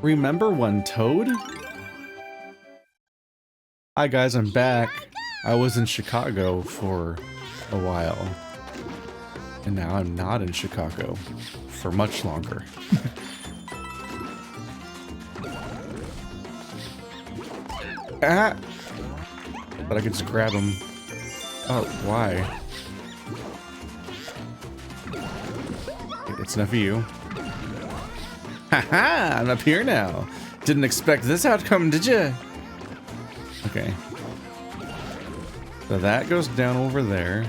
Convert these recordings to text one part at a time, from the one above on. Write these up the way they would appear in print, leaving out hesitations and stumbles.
Remember when Toad? Hi guys, I'm back. I was in Chicago for a while. And now I'm not in Chicago for much longer. Ah! But I could just grab him. Oh, why? It's enough of you. Haha! I'm up here now. Didn't expect this outcome, did you? Okay. So that goes down over there.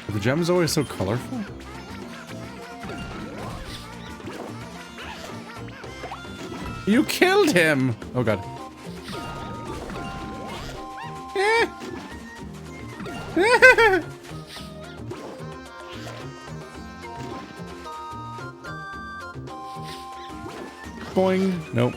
Are the gems always so colorful? You killed him! Oh god. Boing. Nope.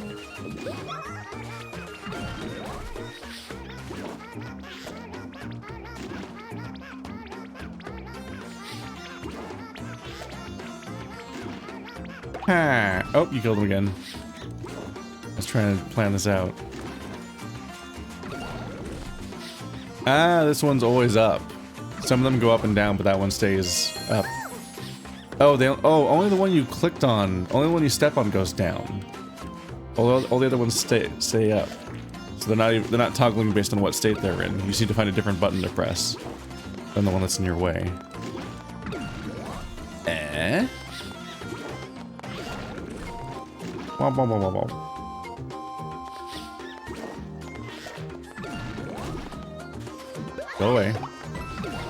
Ah. Oh, you killed him again. I was trying to plan this out. Ah, this one's always up. Some of them go up and down, but that one stays up. Oh, only the one you clicked on, only the one you step on goes down. All the other ones stay up. So they're not toggling based on what state they're in. You just need to find a different button to press than the one that's in your way. Eh? Womp womp womp womp womp. Go away.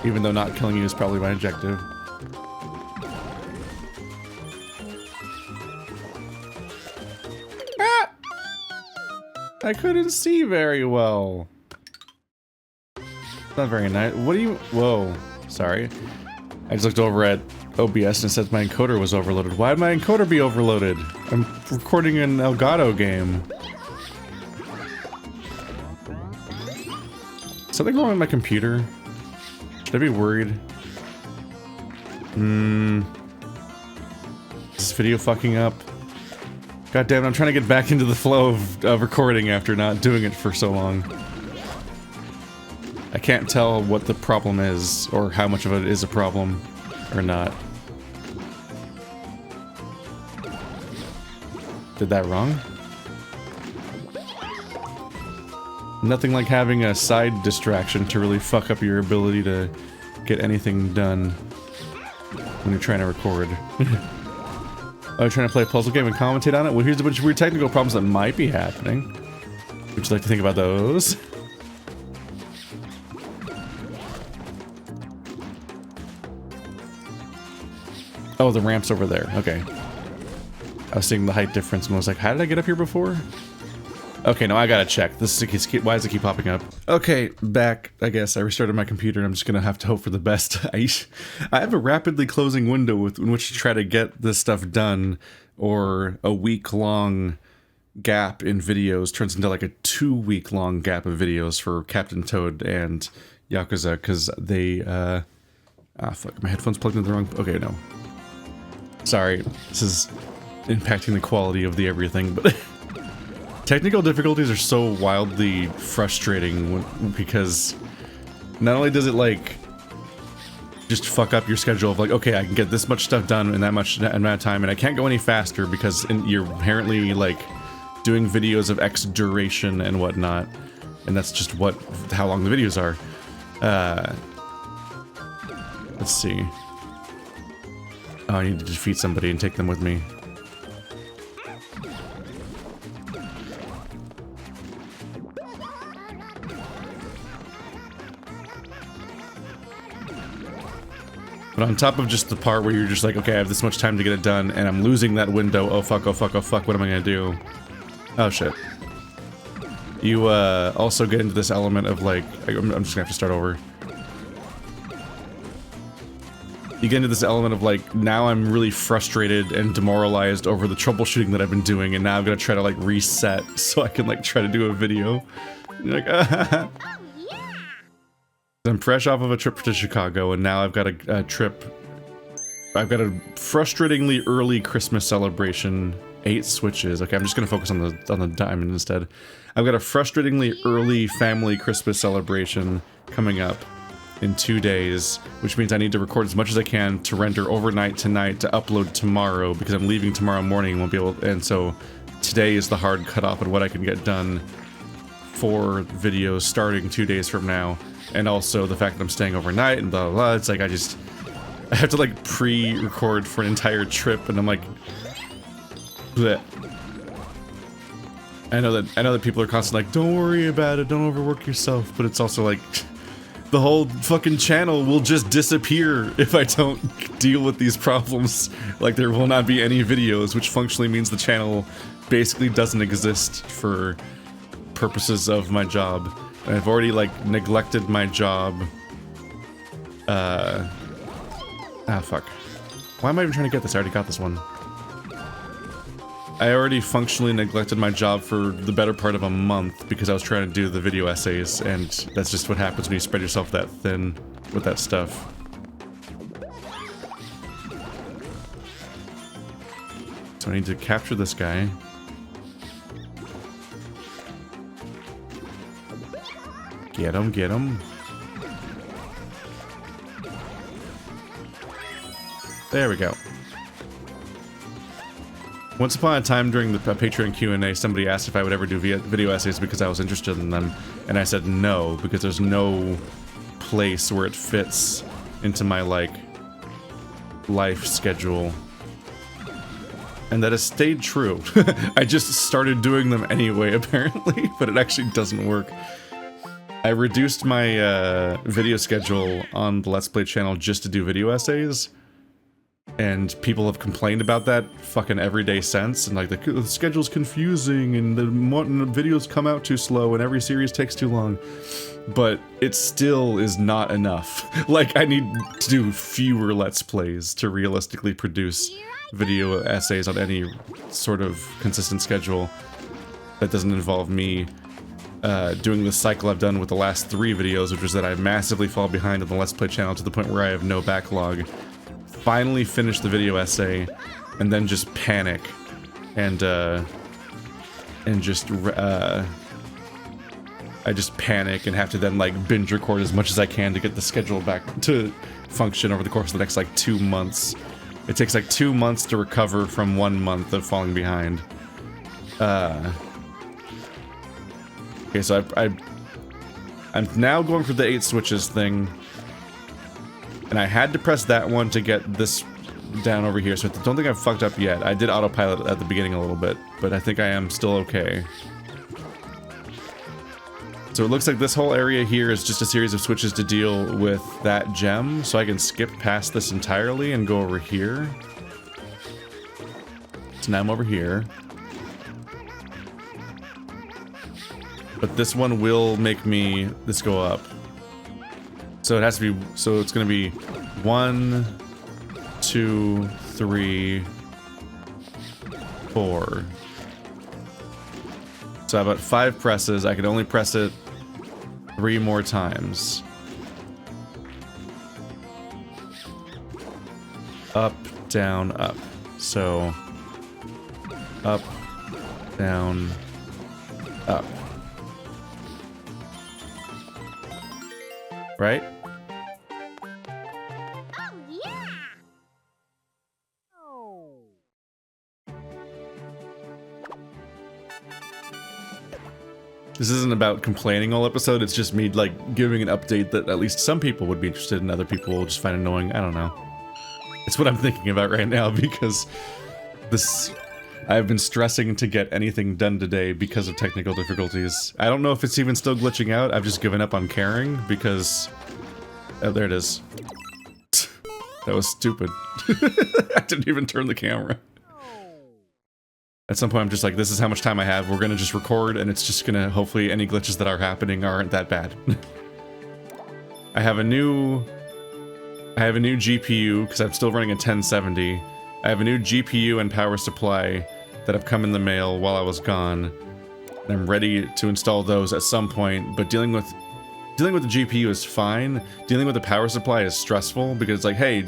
Even though not killing you is probably my objective. Ah! I couldn't see very well. Not very nice. What do you... Whoa. Sorry. I just looked over at OBS and it says my encoder was overloaded. Why would my encoder be overloaded? I'm recording an Elgato game. Something wrong with my computer? Should I be worried? Is this video fucking up? God damn it, I'm trying to get back into the flow of recording after not doing it for so long. I can't tell what the problem is, or how much of it is a problem, or not. Did that wrong? Nothing like having a side distraction to really fuck up your ability to get anything done when you're trying to record. Oh, you're trying to play a puzzle game and commentate on it? Well, here's a bunch of weird technical problems that might be happening. Would you like to think about those? Oh, the ramp's over there. Okay. I was seeing the height difference and I was like, how did I get up here before? Okay, no, I gotta check. This is, why does it keep popping up? Okay, back, I guess. I restarted my computer and I'm just gonna have to hope for the best. I have a rapidly closing window in which to try to get this stuff done, or a week-long gap in videos turns into like a 2-week-long gap of videos for Captain Toad and Yakuza, because they, ah, fuck, my headphones plugged into the wrong... Okay, no. Sorry, this is impacting the quality of the everything, but... Technical difficulties are so wildly frustrating because not only does it like just fuck up your schedule of like, okay, I can get this much stuff done in that much amount of time and I can't go any faster because you're inherently like doing videos of X duration and whatnot, and that's just how long the videos are. Let's see. Oh, I need to defeat somebody and take them with me. But on top of just the part where you're just like, okay, I have this much time to get it done, and I'm losing that window, oh fuck, oh fuck, oh fuck, what am I gonna do? Oh shit. You, also get into this element of like, I'm just gonna have to start over. You get into this element of like, now I'm really frustrated and demoralized over the troubleshooting that I've been doing, and now I'm gonna try to like reset so I can like try to do a video. And you're like, ah. I'm fresh off of a trip to Chicago, and now I've got a trip I've got a frustratingly early Christmas celebration. 8 switches. Okay, I'm just gonna focus on the diamond instead. I've got a frustratingly early family Christmas celebration coming up in 2 days, which means I need to record as much as I can to render overnight tonight to upload tomorrow because I'm leaving tomorrow morning. Won't be able, and so today is the hard cutoff on what I can get done for videos starting 2 days from now, and also the fact that I'm staying overnight and blah blah blah. It's like I have to like pre-record for an entire trip, and I'm like, bleh. I know that people are constantly like, don't worry about it, don't overwork yourself, but it's also like, the whole fucking channel will just disappear if I don't deal with these problems. Like, there will not be any videos, which functionally means the channel basically doesn't exist for purposes of my job. And I've already, like, neglected my job. Ah, fuck. Why am I even trying to get this? I already got this one. I already functionally neglected my job for the better part of a month because I was trying to do the video essays, and that's just what happens when you spread yourself that thin with that stuff. So I need to capture this guy. Get him, get him. There we go. Once upon a time during the Patreon Q&A, somebody asked if I would ever do video essays because I was interested in them, and I said no, because there's no place where it fits into my, like, life schedule. And that has stayed true. I just started doing them anyway, apparently, but it actually doesn't work. I reduced my video schedule on the Let's Play channel just to do video essays. And people have complained about that fucking every day since, and like the schedule's confusing, and the videos come out too slow, and every series takes too long. But it still is not enough. Like, I need to do fewer Let's Plays to realistically produce video essays on any sort of consistent schedule that doesn't involve me doing the cycle I've done with the last 3 videos, which was that I massively fall behind on the Let's Play channel to the point where I have no backlog. Finally finish the video essay, and then just panic, and just I just panic and have to then like binge record as much as I can to get the schedule back to function over the course of the next like 2 months. It takes like 2 months to recover from 1 month of falling behind. Okay, so I'm now going for the 8 switches thing. And I had to press that one to get this down over here, so I don't think I've fucked up yet. I did autopilot at the beginning a little bit, but I think I am still okay. So it looks like this whole area here is just a series of switches to deal with that gem, so I can skip past this entirely and go over here. So now I'm over here. But this one will make this go up. So it has to be, so it's gonna be 1, 2, 3, 4. So about 5 presses. I can only press it 3 more times. Up, down, up. So up, down, up. Right? This isn't about complaining all episode, it's just me, like, giving an update that at least some people would be interested in, other people will just find annoying. I don't know. It's what I'm thinking about right now, because I've been stressing to get anything done today because of technical difficulties. I don't know if it's even still glitching out, I've just given up on caring, because... Oh, there it is. That was stupid. I didn't even turn the camera. At some point I'm just like, this is how much time I have, we're gonna just record, and it's just gonna, hopefully any glitches that are happening aren't that bad. I have a new GPU, because I'm still running a 1070. I have a new GPU and power supply that have come in the mail while I was gone. And I'm ready to install those at some point, but dealing with the GPU is fine. Dealing with the power supply is stressful, because it's like, hey,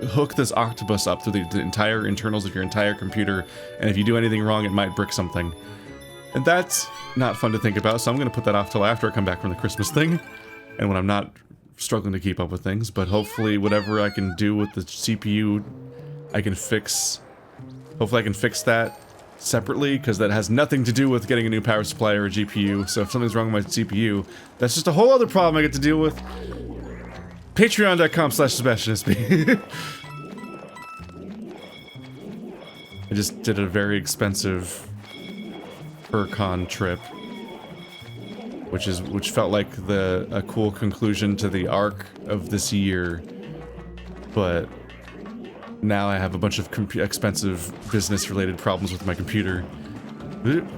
hook this octopus up through the entire internals of your entire computer, and if you do anything wrong, it might brick something. And that's not fun to think about, so I'm going to put that off till after I come back from the Christmas thing, and when I'm not struggling to keep up with things, but hopefully whatever I can do with the CPU, I can fix. Hopefully I can fix that separately, because that has nothing to do with getting a new power supply or a GPU, so if something's wrong with my CPU, that's just a whole other problem I get to deal with. Patreon.com/SebastianSB. I just did a very expensive PerCon trip, which felt like a cool conclusion to the arc of this year, but now I have a bunch of expensive business-related problems with my computer. And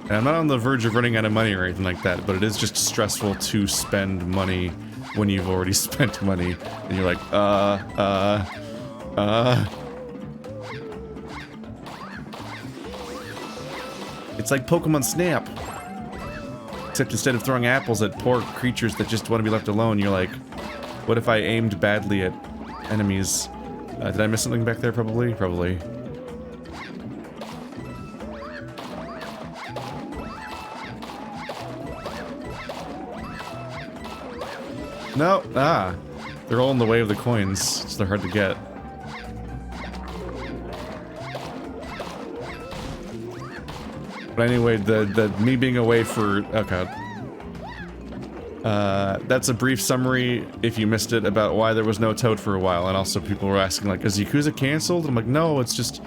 I'm not on the verge of running out of money or anything like that, but it is just stressful to spend money when you've already spent money, and you're like, It's like Pokemon Snap. Except instead of throwing apples at poor creatures that just want to be left alone, you're like, what if I aimed badly at enemies? Did I miss something back there, probably? Probably. No, they're all in the way of the coins, so they're hard to get. But anyway, the me being away for, oh god. That's a brief summary, if you missed it, about why there was no Toad for a while, and also people were asking, like, is Yakuza canceled? I'm like, no, it's just,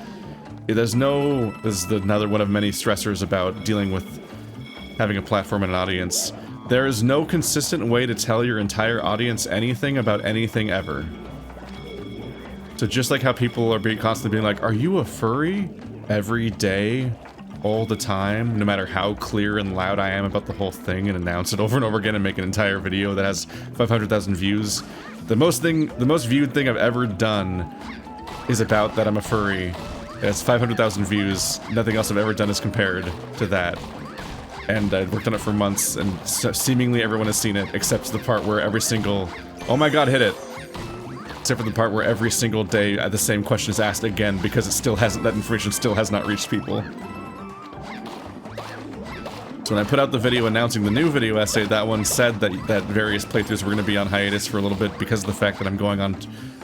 there's no, this is another one of many stressors about dealing with having a platform and an audience. There is no consistent way to tell your entire audience anything about anything ever. So just like how people are constantly being like, are you a furry? Every day, all the time, no matter how clear and loud I am about the whole thing, and announce it over and over again and make an entire video that has 500,000 views. The most viewed thing I've ever done is about that I'm a furry. It has 500,000 views. Nothing else I've ever done is compared to that. And I'd worked on it for months, and seemingly everyone has seen it, except the part where every single... Oh my god, hit it! Except for the part where every single day the same question is asked again, because it still hasn't, that information still has not reached people. So when I put out the video announcing the new video essay, that one said that various playthroughs were going to be on hiatus for a little bit because of the fact that I'm going on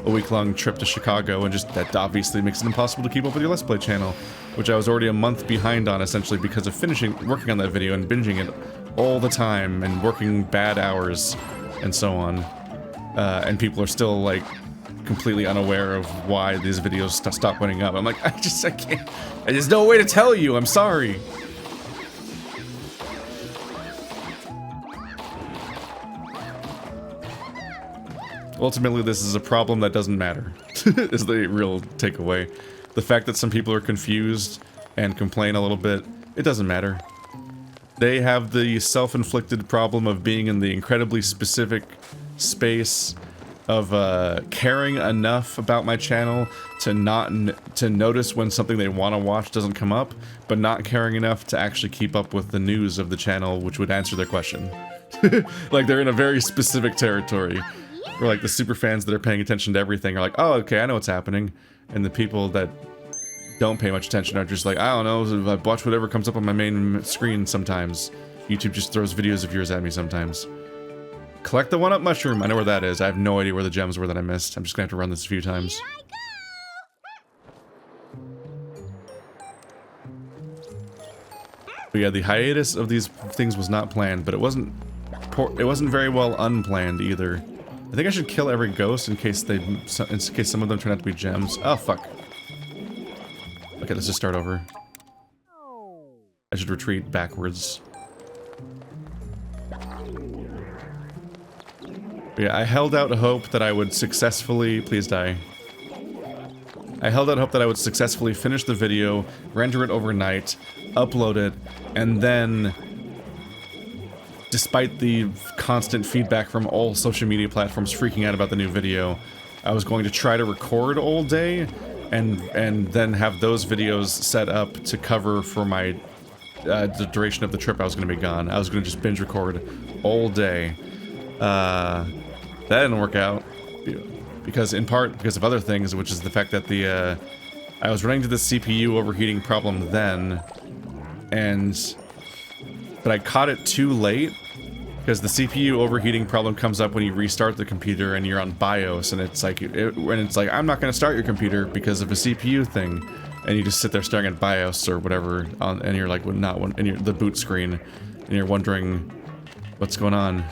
a week-long trip to Chicago, and just that obviously makes it impossible to keep up with your Let's Play channel, which I was already a month behind on, essentially, because of working on that video and binging it all the time, and working bad hours, and so on. And people are still, like, completely unaware of why these videos stop putting up. I'm like, I can't, there's no way to tell you, I'm sorry. Ultimately, this is a problem that doesn't matter, is the real takeaway. The fact that some people are confused and complain a little bit, it doesn't matter. They have the self-inflicted problem of being in the incredibly specific space of caring enough about my channel to notice when something they want to watch doesn't come up, but not caring enough to actually keep up with the news of the channel, which would answer their question. Like, they're in a very specific territory. Where, like, the super fans that are paying attention to everything are like, oh, okay, I know what's happening. And the people that don't pay much attention are just like, I don't know, I watch whatever comes up on my main screen sometimes. YouTube just throws videos of yours at me sometimes. Collect the one-up mushroom. I know where that is. I have no idea where the gems were that I missed. I'm just gonna have to run this a few times. But yeah, the hiatus of these things was not planned, but it wasn't very well unplanned either. I think I should kill every ghost in case some of them turn out to be gems. Oh, fuck. Okay, let's just start over. I should retreat backwards. But yeah, I held out hope that I would successfully... Please die. I held out hope that I would successfully finish the video, render it overnight, upload it, and then... Despite the constant feedback from all social media platforms freaking out about the new video, I was going to try to record all day, and then have those videos set up to cover for my the duration of the trip I was going to be gone. I was going to just binge record all day. That didn't work out. because in part because of other things, which is the fact that the I was running into the CPU overheating problem then, but I caught it too late because the CPU overheating problem comes up when you restart the computer and you're on BIOS, and it's like I'm not going to start your computer because of a CPU thing, and you just sit there staring at BIOS or whatever, and you're like, and the boot screen, and you're wondering what's going on.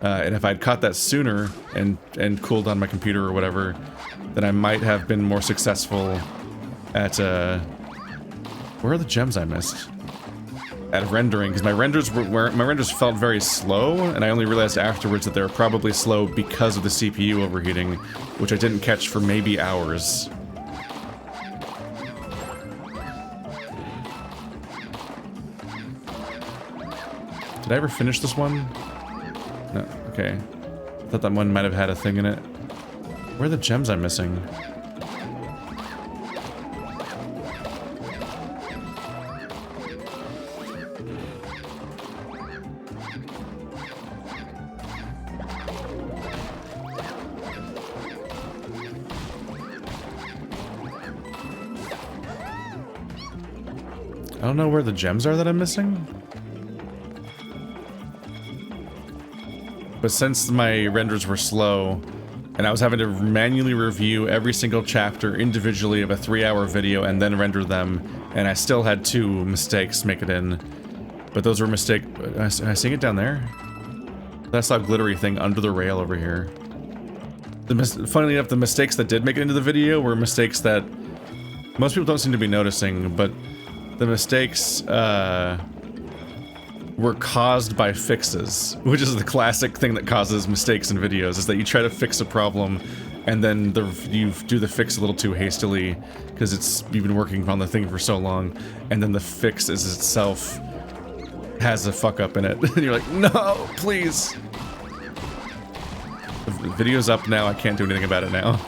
And if I'd caught that sooner and cooled on my computer or whatever, then I might have been more successful at where are the gems I missed? At rendering, because my renders felt very slow, and I only realized afterwards that they were probably slow because of the CPU overheating, which I didn't catch for maybe hours. Did I ever finish this one? No, okay. I thought that one might have had a thing in it. Where are the gems I'm missing? I don't know where the gems are that I'm missing. But since my renders were slow, and I was having to manually review every single chapter individually of a 3-hour video and then render them, and I still had 2 mistakes make it in. But those were mistakes. Am I seeing it down there? I saw a glittery thing under the rail over here. Funnily enough, the mistakes that did make it into the video were mistakes that most people don't seem to be noticing, but the mistakes were caused by fixes, which is the classic thing that causes mistakes in videos, is that you try to fix a problem and then you do the fix a little too hastily because you've been working on the thing for so long, and then the fix is itself has a fuck up in it. And you're like, no, please. The video's up now, I can't do anything about it now.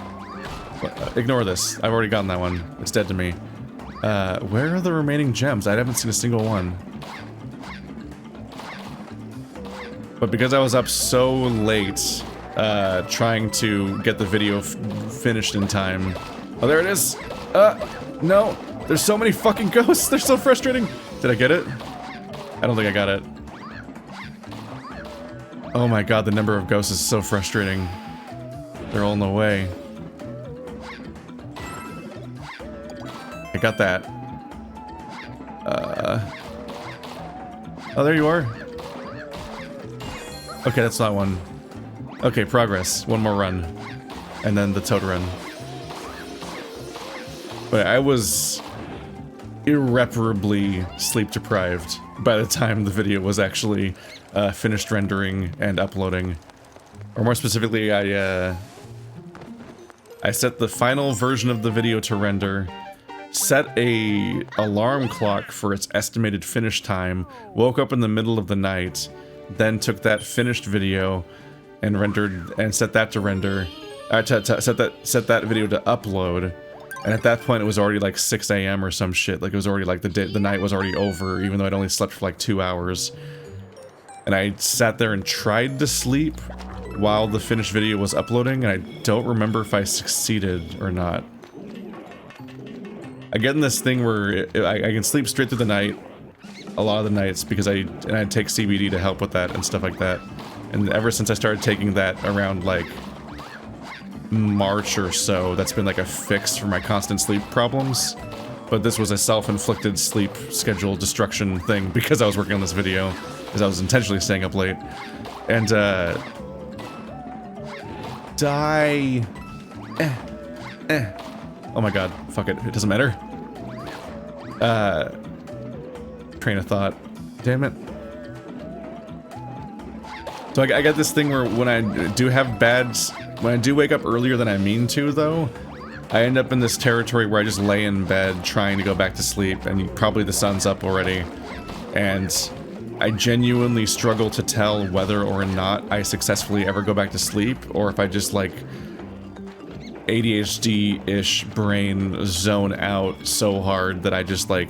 Ignore this, I've already gotten that one. It's dead to me. Where are the remaining gems? I haven't seen a single one. But because I was up so late, trying to get the video finished in time. Oh, there it is! No! There's so many fucking ghosts! They're so frustrating! Did I get it? I don't think I got it. Oh my god, the number of ghosts is so frustrating. They're all in the way. I got that. Oh, there you are. Okay, that's not one. Okay, progress. One more run. And then the Toad run. But I was irreparably sleep deprived by the time the video was actually finished rendering and uploading. Or more specifically, I set the final version of the video to render, set a alarm clock for its estimated finish time, woke up in the middle of the night, then took that finished video and rendered and set that to render, set that video to upload, and at that point it was already like 6 AM or some shit. Like it was already like the night was already over, even though I'd only slept for like 2 hours. And I sat there and tried to sleep while the finished video was uploading, and I don't remember if I succeeded or not. I get in this thing where I can sleep straight through the night a lot of the nights because I take CBD to help with that and stuff like that. And ever since I started taking that around like March or so, that's been like a fix for my constant sleep problems. But this was a self-inflicted sleep schedule destruction thing because I was working on this video, because I was intentionally staying up late. And die. Oh my god, fuck it, it doesn't matter. Train of thought. Damn it. So I got this thing where when I do wake up earlier than I mean to, though, I end up in this territory where I just lay in bed trying to go back to sleep, and probably the sun's up already, and I genuinely struggle to tell whether or not I successfully ever go back to sleep, or if I just like ADHD-ish brain zone out so hard that I just like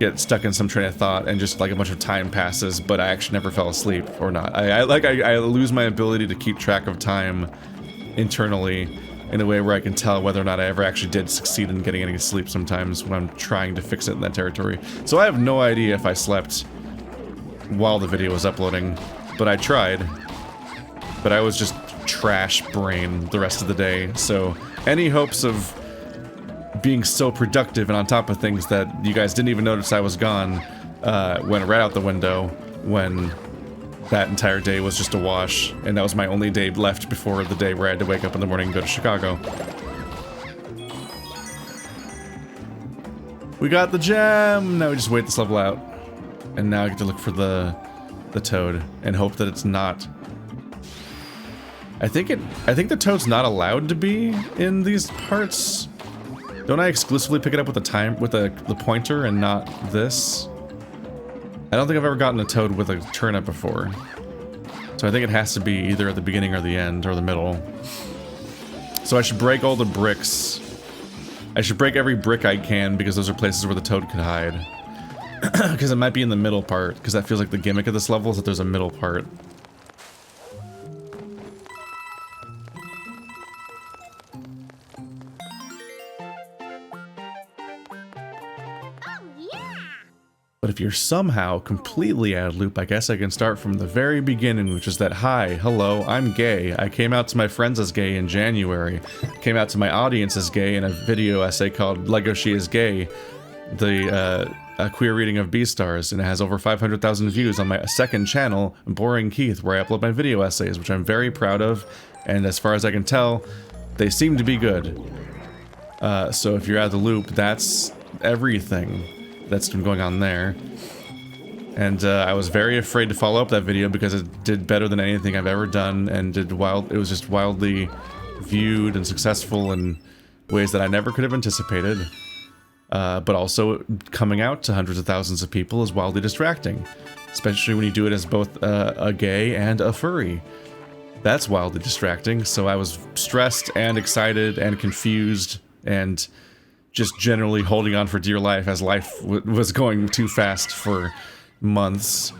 get stuck in some train of thought and just like a bunch of time passes, but I actually never fell asleep or not. I lose my ability to keep track of time internally in a way where I can tell whether or not I ever actually did succeed in getting any sleep sometimes when I'm trying to fix it in that territory. So I have no idea if I slept while the video was uploading, but I tried. But I was just trash brain the rest of the day, so any hopes of being so productive and on top of things that you guys didn't even notice I was gone went right out the window when that entire day was just a wash, and that was my only day left before the day where I had to wake up in the morning and go to Chicago. We got the gem! Now we just wait this level out. And now I get to look for the toad and hope that it's not. I think the toad's not allowed to be in these parts. Don't I exclusively pick it up with the pointer and not this? I don't think I've ever gotten a toad with a turnip before. So I think it has to be either at the beginning or the end or the middle. So I should break all the bricks. I should break every brick I can because those are places where the toad could hide. Because it might be in the middle part, because that feels like the gimmick of this level is that there's a middle part. But if you're somehow completely out of loop, I guess I can start from the very beginning, which is that, hi, hello, I'm gay. I came out to my friends as gay in January. Came out to my audience as gay in a video essay called Lego She Is Gay, a queer reading of Beastars, and it has over 500,000 views on my second channel, Boring Keith, where I upload my video essays, which I'm very proud of, and as far as I can tell, they seem to be good. So if you're out of the loop, that's everything that's been going on there. And I was very afraid to follow up that video because it did better than anything I've ever done, and it was just wildly viewed and successful in ways that I never could have anticipated. But also coming out to hundreds of thousands of people is wildly distracting, especially when you do it as both a gay and a furry. That's wildly distracting, so I was stressed and excited and confused and just generally holding on for dear life as life was going too fast for months,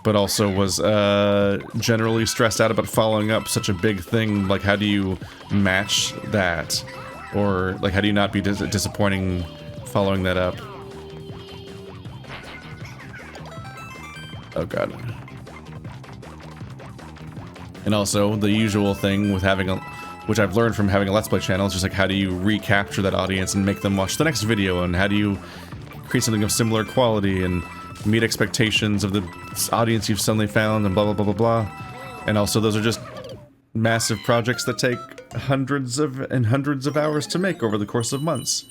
but also was generally stressed out about following up such a big thing. Like, how do you match that? Or, like, how do you not be disappointing following that up? Oh god. And also, the usual thing with having a... which I've learned from having a Let's Play channel, is just like, how do you recapture that audience and make them watch the next video, and how do you create something of similar quality and meet expectations of the audience you've suddenly found, and blah blah blah blah blah. And also, those are just massive projects that take hundreds of hours to make over the course of months.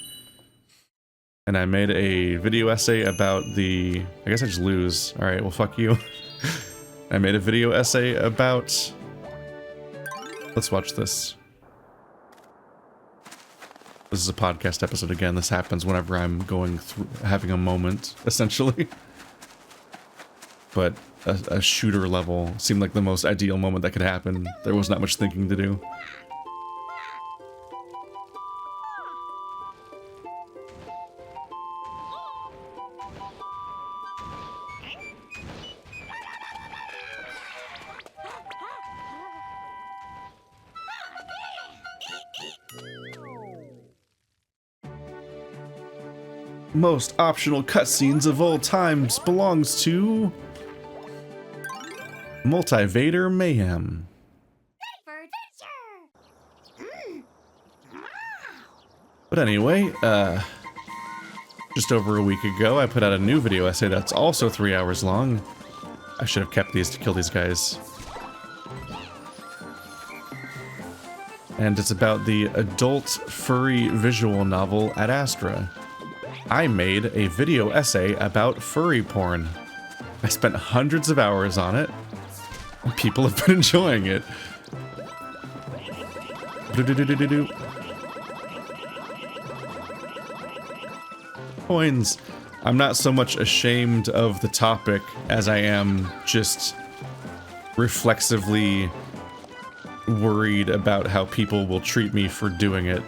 And I made a video essay about the... I guess I just lose. Alright, well fuck you. I made a video essay about... Let's watch this. This is a podcast episode again. This happens whenever I'm going through, having a moment, essentially. But a shooter level seemed like the most ideal moment that could happen. There was not much thinking to do. Most optional cutscenes of all times belongs to Multivator Mayhem. But anyway, just over a week ago I put out a new video essay that's also 3 hours long. I should have kept these to kill these guys. And it's about the adult furry visual novel Ad Astra. I made a video essay about furry porn. I spent hundreds of hours on it, and people have been enjoying it. Coins. I'm not so much ashamed of the topic as I am just reflexively worried about how people will treat me for doing it.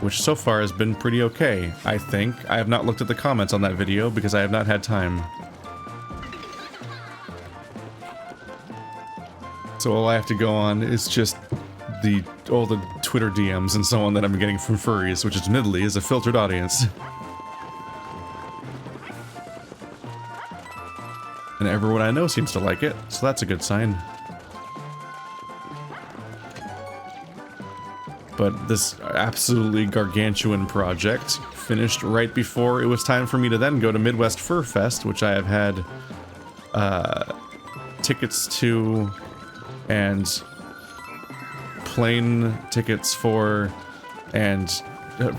which so far has been pretty okay, I think. I have not looked at the comments on that video because I have not had time. So all I have to go on is just all the Twitter DMs and so on that I'm getting from furries, which admittedly is a filtered audience. And everyone I know seems to like it, so that's a good sign. But this absolutely gargantuan project finished right before it was time for me to then go to Midwest Fur Fest, which I have had tickets to and plane tickets for and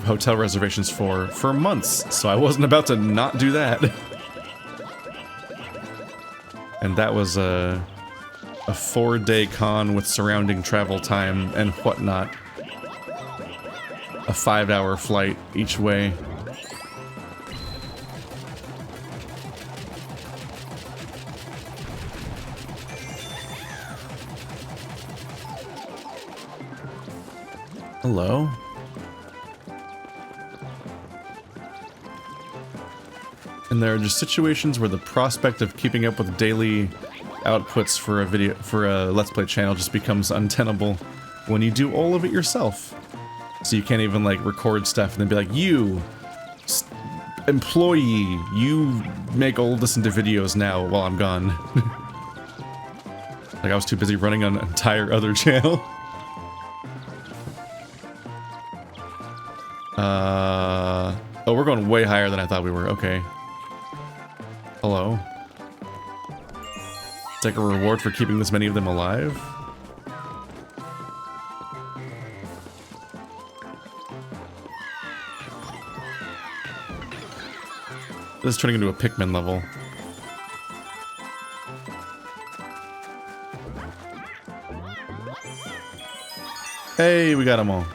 hotel reservations for months, so I wasn't about to not do that. And that was a 4-day con with surrounding travel time and whatnot. A 5-hour flight each way. Hello? And there are just situations where the prospect of keeping up with daily outputs for a Let's Play channel just becomes untenable when you do all of it yourself. So you can't even like record stuff and then be like, you employee, you make all this into videos now while I'm gone. Like I was too busy running an entire other channel. Oh, we're going way higher than I thought we were. Okay. Hello. It's like a reward for keeping this many of them alive. This is turning into a Pikmin level. Hey, we got them all.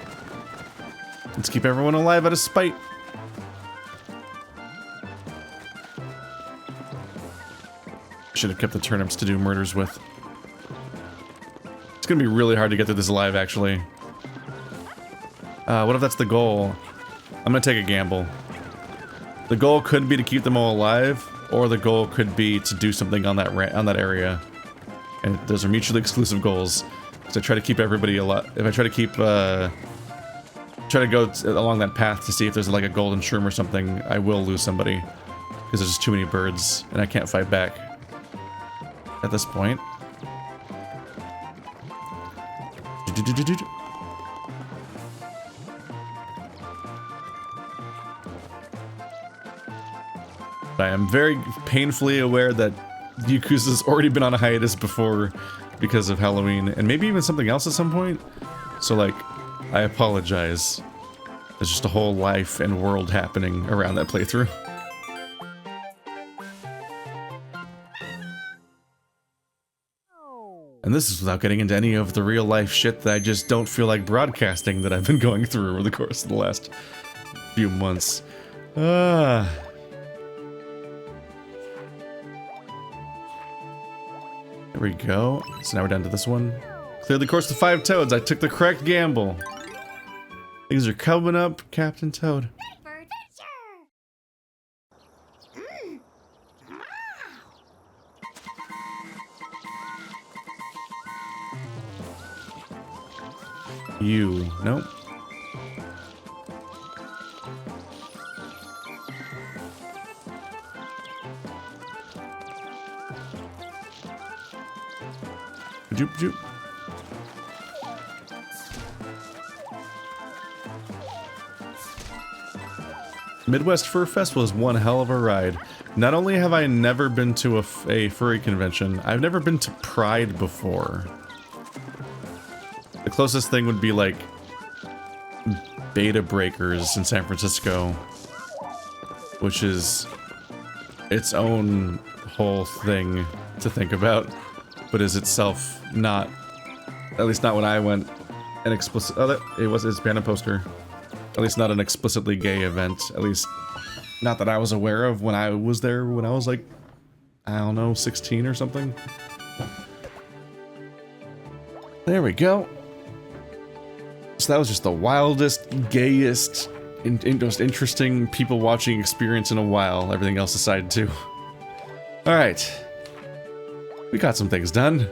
Let's keep everyone alive out of spite. Should have kept the turnips to do murders with. It's gonna be really hard to get through this alive, actually. What if that's the goal? I'm gonna take a gamble. The goal could be to keep them all alive, or the goal could be to do something on that area. And those are mutually exclusive goals. So I try to keep everybody alive. If I try to keep, try to go along that path to see if there's like a golden shroom or something, I will lose somebody. Because there's just too many birds, and I can't fight back. At this point. I am very painfully aware that Yakuza's already been on a hiatus before because of Halloween, and maybe even something else at some point. So, like, I apologize. There's just a whole life and world happening around that playthrough. And this is without getting into any of the real life shit that I just don't feel like broadcasting that I've been going through over the course of the last few months. There we go. So now we're down to this one. Cleared the course to 5 toads. I took the correct gamble. Things are coming up, Captain Toad. You. Nope. Joop, joop. Midwest Fur Festival is one hell of a ride. Not only have I never been to a furry convention, I've never been to Pride before. The closest thing would be like Beta Breakers in San Francisco, which is its own whole thing to think about, but is itself not, at least not when I went, an explicit, it's been a poster, at least not an explicitly gay event, at least not that I was aware of when I was there when I was like, I don't know, 16 or something. There we go. So that was just the wildest, gayest, most interesting people watching experience in a while. Everything else aside too. All right. We got some things done.